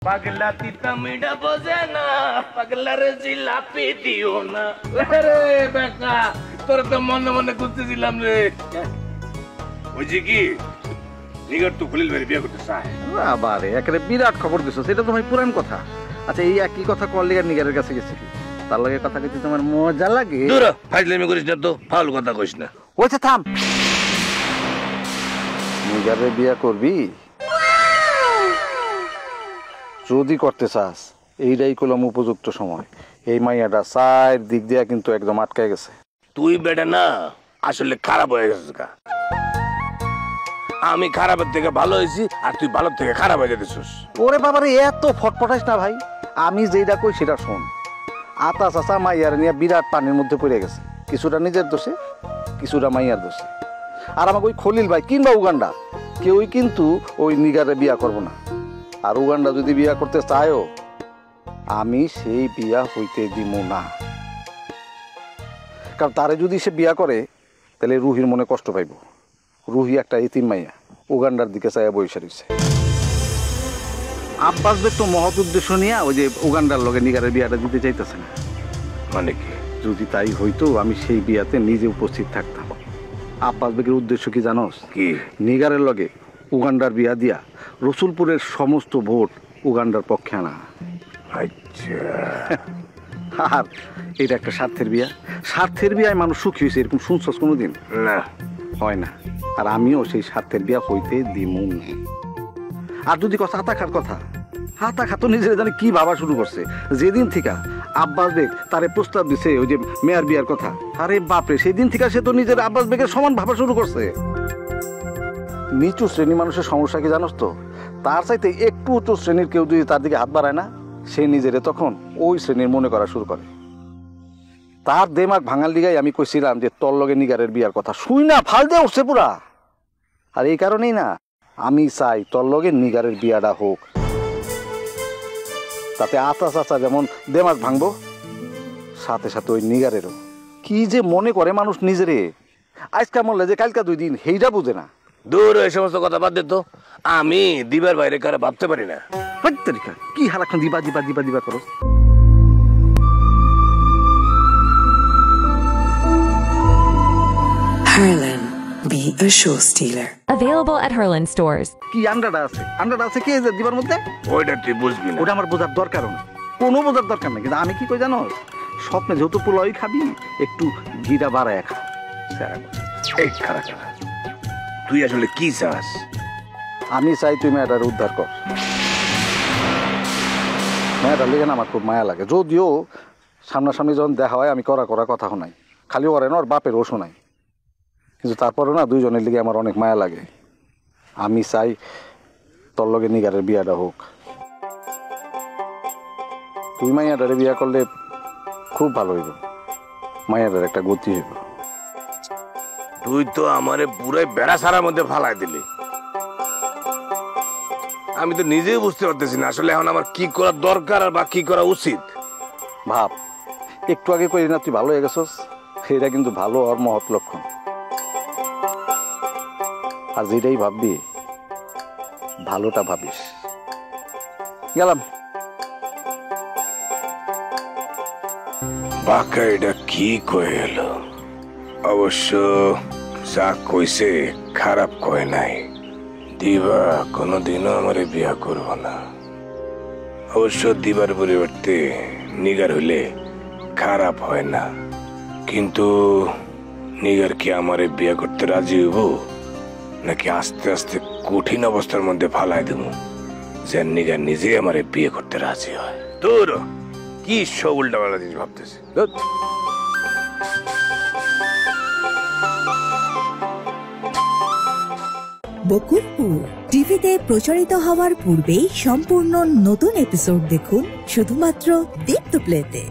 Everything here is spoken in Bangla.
পাগলা তিতা মিঠা বোঝে না, পাগলার জিলাপি দিও না। আরে বেটা, তোর তো মনে মনে খুঁজতেছিলাম রে। বুঝি কি নিগার তো খলিল ভাই বিয়ে করতে চায়। বাবারে একেবারে বিরাট খবর দিছো, সেটা তো ভাই পুরান কথা। আচ্ছা এই একই কথা করলে আর নিগারের কাছে গেছিলি, তার লগে কথা কইতে তোমার মজা লাগে? দূর ফাইজলামি করিস না তো, ফাউল কথা কইস না। ওইছে থাম, নিগারে বিয়ে করবি যদি করতে চাস, এইটাই কলম উপযুক্ত সময়। এই মাইয়াটা চার দিক দিয়া কিন্তু একদম আটকায় গেছে। তুই বেটা না আসলে খারাপ হয়ে গেছিস গা। আমি খারাপের থেকে ভালো হয়েছি আর তুই ভালো থেকে খারাপ হয়ে যেতেছিস। ওরে বাবারে এত ফটফটাইস না ভাই, আমি যেটা কই সেটা শোন। আতা চাচা মাইয়ার নিয়ে বিরাট পানির মধ্যে পড়ে গেছে, কিছুটা নিজের দোষে কিছুটা মাইয়ার দোষে। আর আমাকে ওই খলিল ভাই কিংবা উগান্ডা কেউই কিন্তু ওই নিগারে বিয়া করব না। আর উগান্ডা যদি বিয়া করতে চায়ও, আমি সেই বিয়া হইতে দিব না। কারণ তারে যদি সে বিয়া করে তাহলে রুহির মনে কষ্ট পাইব। রুহি একটা ইতিম মাইয়া, উগান্ডার দিকে চাইয়া বইসা রইছে। আব্বাস বেগ তো মহৎ উদ্দেশ্য নিয়ে ওই যে উগান্ডার লগে নিগারের বিয়াটা দিতে চাইতেছে না। মানে কি? যদি তাই হইতো আমি সেই বিয়াতে নিজে উপস্থিত থাকতাম। আব্বাস বেগের উদ্দেশ্য কি জানোস? কি? নিগারের লগে উগান্ডার বিয়া দিয়া রসুলপুরের সমস্ত ভোট উগান্ডার পক্ষে আনা। আচ্ছা, আর এটা একটা স্বার্থের বিয়া। স্বার্থের বিয়ায় মানুষ সুখী হয়েছে এরকম শুনছস কোনোদিন? না, হয় না। আর আমিও সেই স্বার্থের বিয়া হইতে দিমু না। আর যদি কথা হাতা খার কথা, হাতা খাতো নিজের জানে কি ভাবা শুরু করছে। যেদিন থেকে আব্বাস বেগ তারে প্রস্তাব দিছে ওই যে মেয়ার বিয়ার কথা, আরে বাপরে সেদিন থেকে সে তো নিজের আব্বাস বেগের সমান ভাবা শুরু করছে। নিচু শ্রেণী মানুষের সমস্যা কি জানোস তো? তার চাইতে একটু উচ্চ শ্রেণীর কেউ যদি তার দিকে হাত বাড়ায় না, সে নিজেরে তখন ওই শ্রেণীর মনে করা শুরু করে। তার দেমাগ ভাঙার লিগাই আমি কইছিলাম যে তোর লগে নিগারের বিয়ার কথা, শুই না ফাল দিয়ে উঠছে পুরা। আর এই কারণেই না আমি চাই তোর লগে নিগারের বিয়াটা হোক, তাতে আতা চাচা যেমন দেমাগ ভাঙবো, সাথে সাথে ওই নিগারেরও। কি যে মনে করে মানুষ নিজেরে, আজকা মরলে যে কালকা 2 দিন, সেইটা বুঝে না। দূর এই সমস্ত কথা বাদ দে তো। আমি দিবার বাইরে কারে ভাবতে পারি না। কি হালাক্ষণ দিবা দিবা দিবা দিবা করো। Harlan, be a show stealer. Available at Harlan stores. কি আন্ডাটা আছে? আন্ডাটা আছে কি দিবার মধ্যে? ওইটা তুই বুঝবি না। ওটা আমার বোঝার দরকার নেই, কোনো বোঝার দরকার নেই। কিন্তু আমি কি কই জানো, স্বপ্নে যেহেতু পোলাওই খাবি, একটু ঘিটা বাড়ায় খা। এই খারাপ, তুই আসলে কি চাস? আমি চাই তুই মেয়েটার উদ্ধার কর। মেয়েটার লেগে না আমার খুব মায়া লাগে। যদিও সামনাসামনি যখন দেখা হয় আমি করা কথা শোনাই, খালি ওরে না ওর বাপেরও শোনাই, কিন্তু তারপরেও না দুইজনের লিগে আমার অনেক মায়া লাগে। আমি চাই তোর লগে নিগারের বিয়াটা হোক। তুই মাইয়াটারে বিয়া করলে খুব ভালো হইব, মাইয়াটার একটা গতি হইব। তুই তো আমারে পুরাই বেড়া সারার মধ্যে ফালাই দিলি। আমি তো নিজেই বুঝতে পারতেছি না আসলে এখন আমার কি করা দরকার আর বা কি করা উচিত। ভাব, একটু আগে কই না তুই ভালো হয়ে গেছস, এটা কিন্তু ভালো আর মহৎ লক্ষণ। আর যেটাই ভাববি ভালোটা ভাবিস। গেলাম। বাকা এটা কি কয়ে এলো? অবশ্য যা কইছে খারাপ কয় নাই। দিবা কোনোদিনও আমারে বিয়া করব না। অবশ্য দিবার পরিবর্তে নিগার হইলে খারাপ হয় না, কিন্তু নিগার কি আমারে বিয়া করতে রাজি হইব নাকি আস্তে আস্তে কঠিন অবস্থার মধ্যে ফালাই দেব যে নিগার নিজে আমারে বিয়ে করতে রাজি হয়? তোর কি সব উল্টাপাল্টা জিনিস ভাবতেছে। বকুলপুর টিভিতে প্রচারিত হওয়ার পূর্বেই সম্পূর্ণ নতুন এপিসোড দেখুন শুধুমাত্র দীপ্ত প্লেতে।